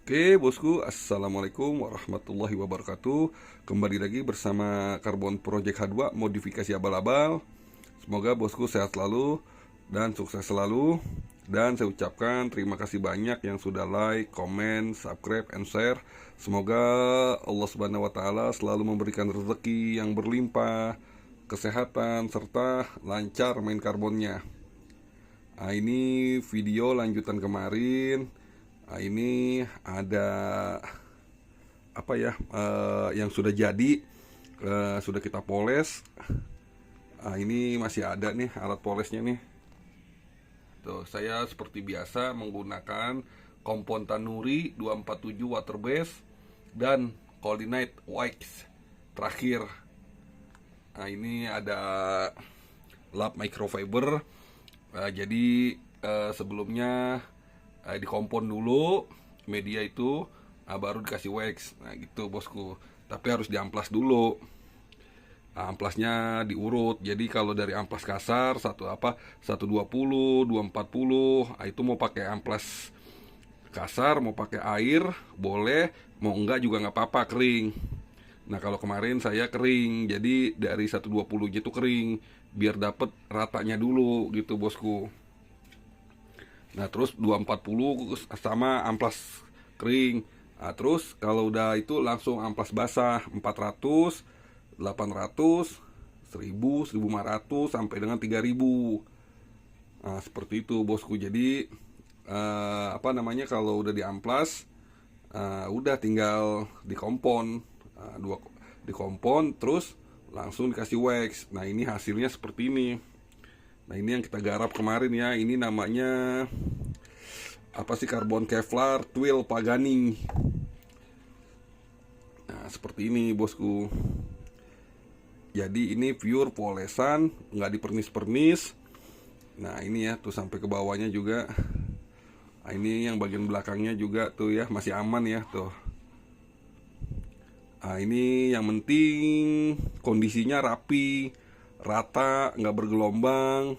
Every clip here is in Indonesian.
Oke bosku, assalamualaikum warahmatullahi wabarakatuh. Kembali lagi bersama Karbon Project H2 modifikasi abal-abal. Semoga bosku sehat selalu dan sukses selalu. Dan saya ucapkan terima kasih banyak yang sudah like, comment, subscribe, and share. Semoga Allah Subhanahu wa Ta'ala selalu memberikan rezeki yang berlimpah, kesehatan, serta lancar main karbonnya. Nah, ini video lanjutan kemarin. Nah, ini ada apa ya, yang sudah jadi, sudah kita poles. Nah, ini masih ada nih alat polesnya nih. Tuh, saya seperti biasa menggunakan kompon Tanuri 247 water base dan Coordinate Wax terakhir. Nah, ini ada lap microfiber. Jadi sebelumnya dikompon dulu media itu, baru dikasih wax. Nah gitu bosku, tapi harus diamplas dulu. Amplasnya diurut, jadi kalau dari amplas kasar 120, 240, itu mau pakai amplas kasar, mau pakai air boleh, mau enggak juga nggak apa-apa, kering. Nah kalau kemarin saya kering, jadi dari 120 itu kering, biar dapet ratanya dulu gitu bosku. Nah terus 240 sama amplas kering. Nah terus kalau udah itu langsung amplas basah 400, 800, 1000, 1500 sampai dengan 3000. Nah seperti itu bosku. Jadi kalau udah diamplas, udah tinggal dikompon. Dikompon terus langsung dikasih wax. Nah ini hasilnya seperti ini. Nah ini yang kita garap kemarin ya. Ini namanya apa sih, karbon Kevlar Twill Pagani. Nah seperti ini bosku. Jadi ini pure polesan, nggak dipernis-pernis. Nah ini ya tuh sampai ke bawahnya juga. Nah ini yang bagian belakangnya juga tuh ya masih aman ya tuh. Nah ini yang penting kondisinya rapi, rata, nggak bergelombang.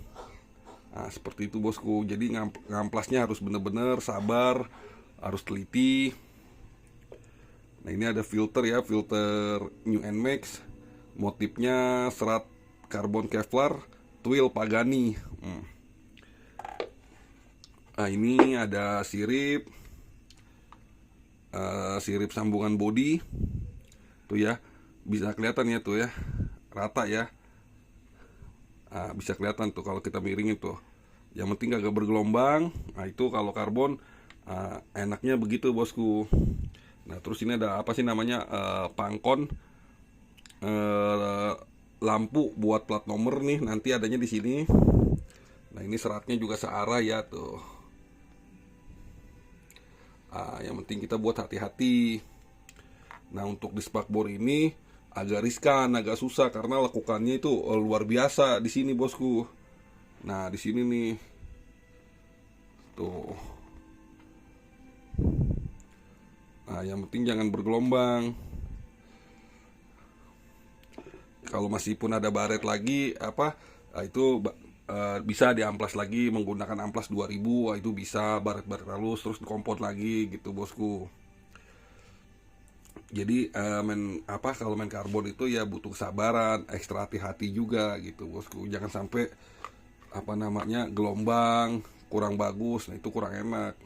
Nah seperti itu bosku. Jadi ngamplasnya harus bener-bener sabar, harus teliti. Nah ini ada filter ya, filter New Nmax. Motifnya serat karbon Kevlar Twill Pagani. Nah ini ada sirip, sirip sambungan bodi. Tuh ya, bisa kelihatan ya tuh ya, rata ya. Bisa kelihatan tuh kalau kita miringin tuh. Yang penting gak bergelombang. Nah itu kalau karbon enaknya begitu bosku. Nah terus ini ada apa sih namanya, pangkon, lampu buat plat nomor nih, nanti adanya di sini. Nah ini seratnya juga searah ya tuh. Yang penting kita buat hati-hati. Nah untuk di spakbor ini agak riskan, agak susah karena lekukannya itu luar biasa di sini bosku. Nah di sini nih tuh. Nah yang penting jangan bergelombang. Kalau masih pun ada baret lagi itu bisa diamplas lagi menggunakan amplas 2000. Itu bisa baret-baret halus terus dikompon lagi gitu bosku. Jadi kalau main karbon itu ya butuh kesabaran, ekstra hati-hati juga gitu bosku. Jangan sampai gelombang kurang bagus. Nah itu kurang enak.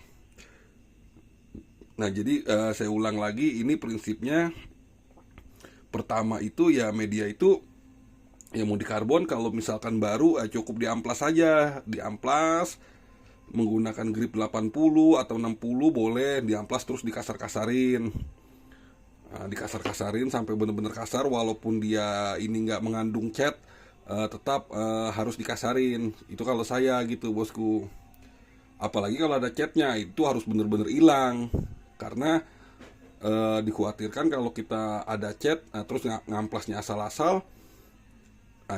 Nah jadi saya ulang lagi, ini prinsipnya. Pertama itu ya media itu yang mau di karbon, kalau misalkan baru cukup diamplas saja. Diamplas menggunakan grip 80 atau 60 boleh diamplas, terus dikasar-kasarin. Dikasar-kasarin sampai benar-benar kasar. Walaupun dia ini nggak mengandung cat, tetap harus dikasarin. Itu kalau saya gitu bosku. Apalagi kalau ada catnya itu harus benar-benar hilang. Karena dikhawatirkan kalau kita ada cat, terus ngamplasnya asal-asal,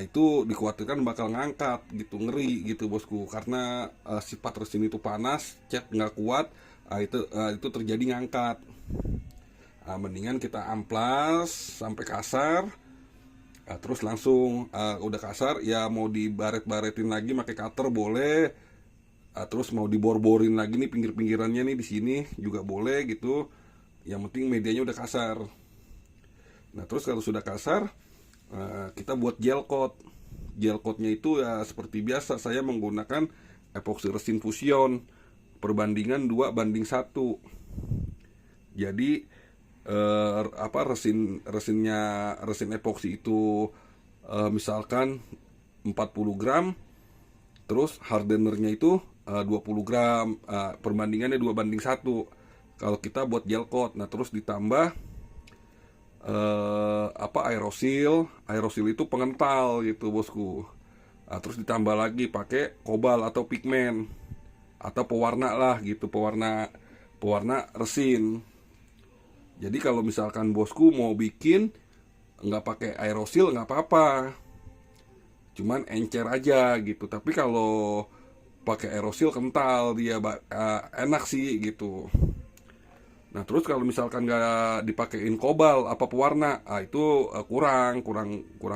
itu dikhawatirkan bakal ngangkat gitu, ngeri gitu bosku. Karena sifat resin itu panas, cat nggak kuat, itu terjadi ngangkat. Mendingan kita amplas sampai kasar, terus langsung udah kasar ya mau dibaret-baretin lagi pakai cutter boleh, Terus mau dibor-borin lagi nih pinggir-pinggirannya nih di sini juga boleh gitu. Yang penting medianya udah kasar. Nah terus kalau sudah kasar, kita buat gel coat. Gel coatnya itu ya seperti biasa, saya menggunakan epoxy resin fusion perbandingan 2:1. Jadi resin epoxy itu misalkan 40 gram, terus hardenernya itu 20 gram, perbandingannya 2:1 kalau kita buat gel coat. Nah terus ditambah aerosil itu pengental gitu bosku. Terus ditambah lagi pakai kobal atau pigmen atau pewarna lah gitu, pewarna resin. Jadi kalau misalkan bosku mau bikin nggak pakai aerosil nggak apa-apa, cuman encer aja gitu. Tapi kalau pakai aerosil kental dia, enak sih gitu. Nah terus kalau misalkan nggak dipakein kobal apa pewarna, itu kurang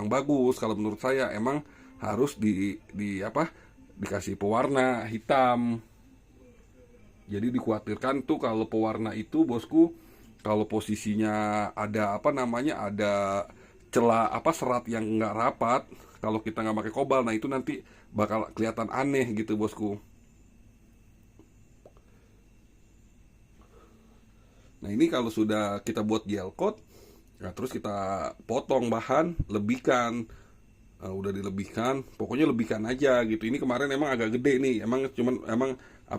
bagus kalau menurut saya. Emang harus dikasih pewarna hitam. Jadi dikhawatirkan tuh kalau pewarna itu bosku, kalau posisinya ada ada celah serat yang nggak rapat, kalau kita nggak pakai kobal, nah itu nanti bakal kelihatan aneh gitu bosku. Nah ini kalau sudah kita buat gel coat, nah terus kita potong bahan, lebihkan. Udah dilebihkan, pokoknya lebihkan aja gitu. Ini kemarin emang agak gede nih, emang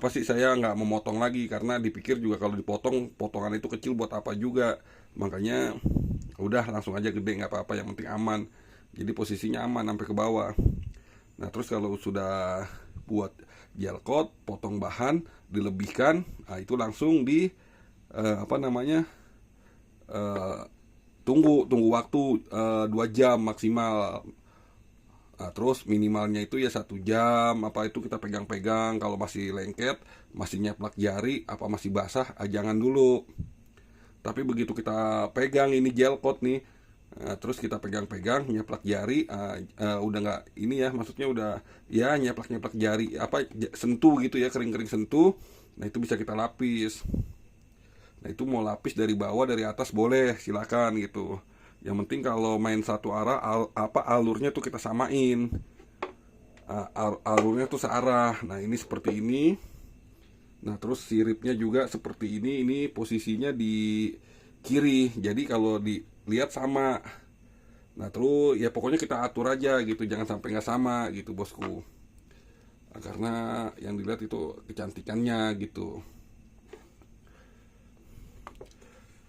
saya nggak memotong lagi karena dipikir juga kalau dipotong potongan itu kecil buat apa juga. Makanya udah langsung aja gede, nggak apa-apa, yang penting aman. Jadi posisinya aman sampai ke bawah. Nah terus kalau sudah buat gel coat, potong bahan, dilebihkan, nah itu langsung di tunggu waktu 2 jam maksimal. Nah, terus minimalnya itu ya 1 jam. Itu kita pegang-pegang, kalau masih lengket, masih nyeplak jari, masih basah, jangan dulu. Tapi begitu kita pegang ini gel coat nih, terus kita pegang-pegang, nyeplak jari, udah nggak ini ya, maksudnya udah ya nyeplak jari, sentuh gitu ya, kering-kering sentuh. Nah itu bisa kita lapis. Nah itu mau lapis dari bawah dari atas boleh, silakan gitu. Yang penting kalau main satu arah, alurnya tuh kita samain, alurnya tuh searah. Nah ini seperti ini. Nah terus siripnya juga seperti ini posisinya di kiri, jadi kalau dilihat sama. Nah terus ya pokoknya kita atur aja gitu, jangan sampai nggak sama gitu bosku. Karena yang dilihat itu kecantikannya gitu.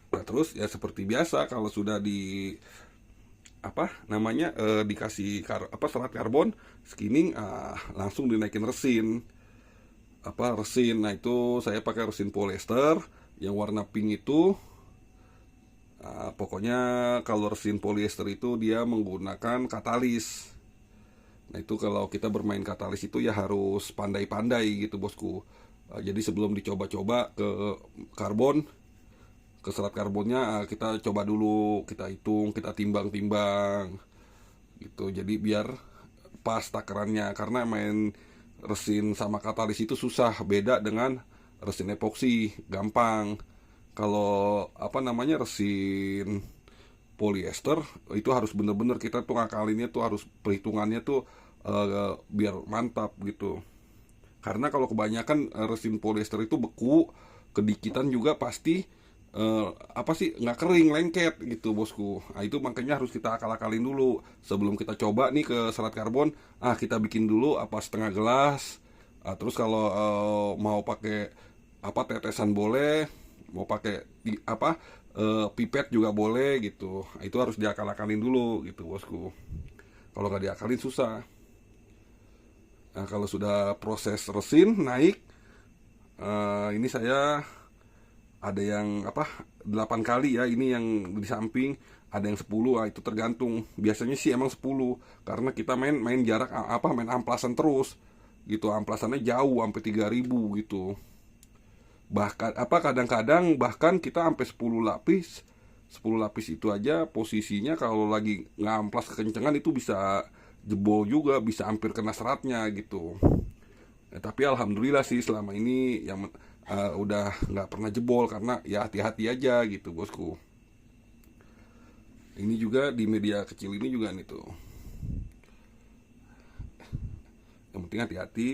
Nah terus ya seperti biasa, kalau sudah dikasih serat karbon skinning, langsung dinaikin resin. Nah itu saya pakai resin polyester yang warna pink itu. Pokoknya kalau resin polyester itu dia menggunakan katalis. Nah itu kalau kita bermain katalis itu ya harus pandai-pandai gitu bosku. Jadi sebelum dicoba-coba ke karbon, ke serat karbonnya, kita coba dulu, kita hitung, kita timbang-timbang gitu. Jadi biar pas takarannya, karena main resin sama katalis itu susah, beda dengan resin epoksi gampang. Kalau resin polyester itu harus bener-bener kita tuh ngakalinnya tuh, harus perhitungannya tuh biar mantap gitu. Karena kalau kebanyakan resin polyester itu beku, kedikitan juga pasti nggak kering, lengket gitu bosku. Nah itu makanya harus kita akal-akalin dulu sebelum kita coba nih ke serat karbon. Kita bikin dulu setengah gelas. Terus kalau mau pakai tetesan boleh, mau pakai pipet juga boleh gitu. Nah, itu harus diakal-akalin dulu gitu bosku. Kalau nggak diakalin susah. Nah kalau sudah proses resin naik, ini saya ada yang 8 kali ya, ini yang di samping, ada yang 10. Itu tergantung, biasanya sih emang 10 karena kita main jarak main amplasan terus gitu, amplasannya jauh sampai 3000 gitu. Bahkan kadang-kadang bahkan kita sampai 10 lapis. 10 lapis itu aja posisinya kalau lagi ngamplas kekencengan itu bisa jebol juga, bisa hampir kena seratnya gitu. Tapi alhamdulillah sih selama ini yang udah nggak pernah jebol, karena ya hati-hati aja gitu bosku. Ini juga di media kecil ini juga nih tuh, yang penting hati-hati.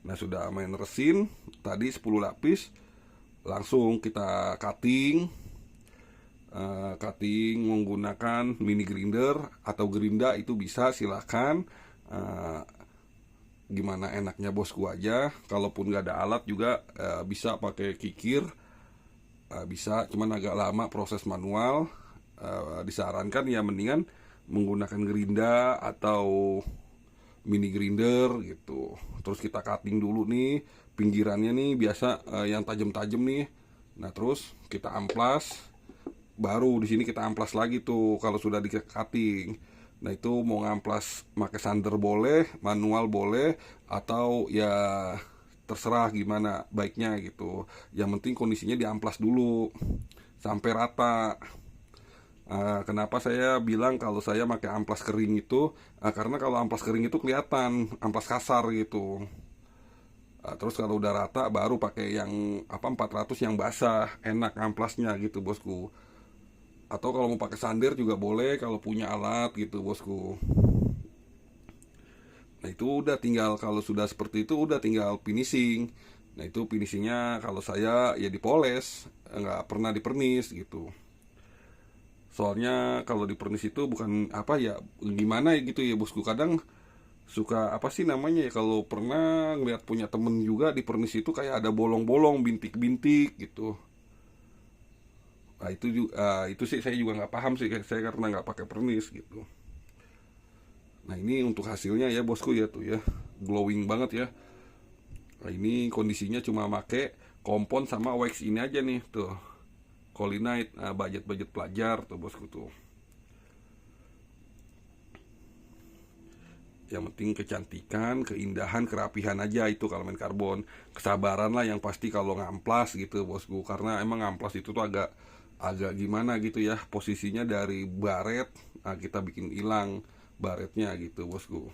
Nah, sudah main resin tadi 10 lapis, langsung kita cutting. Cutting menggunakan mini grinder atau gerinda itu bisa, silahkan. Gimana enaknya bosku aja. Kalaupun nggak ada alat juga bisa pakai kikir, bisa, cuman agak lama proses manual. Disarankan ya mendingan menggunakan gerinda atau mini grinder gitu. Terus kita cutting dulu nih pinggirannya nih, biasa yang tajam-tajam nih. Nah, terus kita amplas, baru di sini kita amplas lagi tuh kalau sudah di cutting. Nah, itu mau ngamplas pakai sander boleh, manual boleh, atau ya terserah gimana baiknya gitu. Yang penting kondisinya diamplas dulu sampai rata. Kenapa saya bilang kalau saya pakai amplas kering itu? Karena kalau amplas kering itu kelihatan amplas kasar gitu. Terus kalau udah rata baru pakai yang 400 yang basah, enak amplasnya gitu bosku. Atau kalau mau pakai sander juga boleh kalau punya alat gitu bosku. Nah, itu udah tinggal, kalau sudah seperti itu udah tinggal finishing. Nah, itu finishingnya kalau saya ya dipoles, nggak pernah dipernis gitu. Soalnya kalau dipernis itu bukan apa ya, gimana ya gitu ya bosku. Kadang suka apa sih namanya ya, kalau pernah ngeliat punya temen juga dipernis itu kayak ada bolong-bolong, bintik-bintik gitu. Nah, itu sih saya juga nggak paham sih, saya karena nggak pakai pernis gitu. Nah, ini untuk hasilnya ya bosku ya tuh ya, glowing banget ya. Nah, ini kondisinya cuma make kompon sama wax ini aja nih tuh, Colinite, budget pelajar tuh bosku tuh. Yang penting kecantikan, keindahan, kerapihan aja itu kalau main karbon. Kesabaran lah yang pasti kalau ngamplas gitu bosku, karena emang ngamplas itu tuh agak agak gimana gitu ya, posisinya dari baret. Nah, kita bikin hilang baretnya gitu bosku.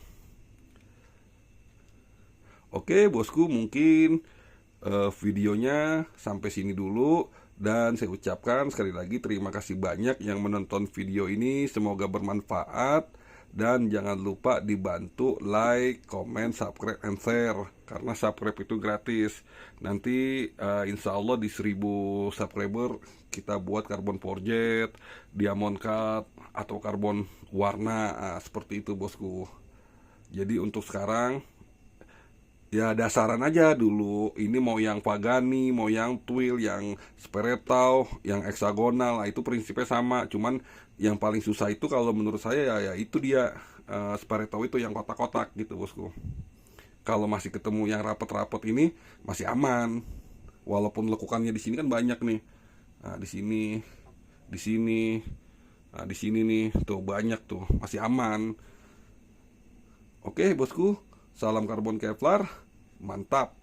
Oke bosku, mungkin videonya sampai sini dulu. Dan saya ucapkan sekali lagi terima kasih banyak yang menonton video ini. Semoga bermanfaat. Dan jangan lupa dibantu like, comment, subscribe, and share. Karena subscribe itu gratis. Nanti insya Allah di 1000 subscriber kita buat karbon forget, diamond cut, atau karbon warna. Seperti itu bosku. Jadi untuk sekarang ya dasaran aja dulu. Ini mau yang Pagani, mau yang twill, yang Speretau, yang heksagonal, itu prinsipnya sama. Cuman yang paling susah itu kalau menurut saya ya itu dia, Speretau itu yang kotak-kotak gitu bosku. Kalau masih ketemu yang rapet-rapet ini masih aman. Walaupun lekukannya di sini kan banyak nih. Nah, di sini, di sini, nah, di sini nih tuh banyak tuh, masih aman. Oke bosku, salam karbon Kevlar, mantap.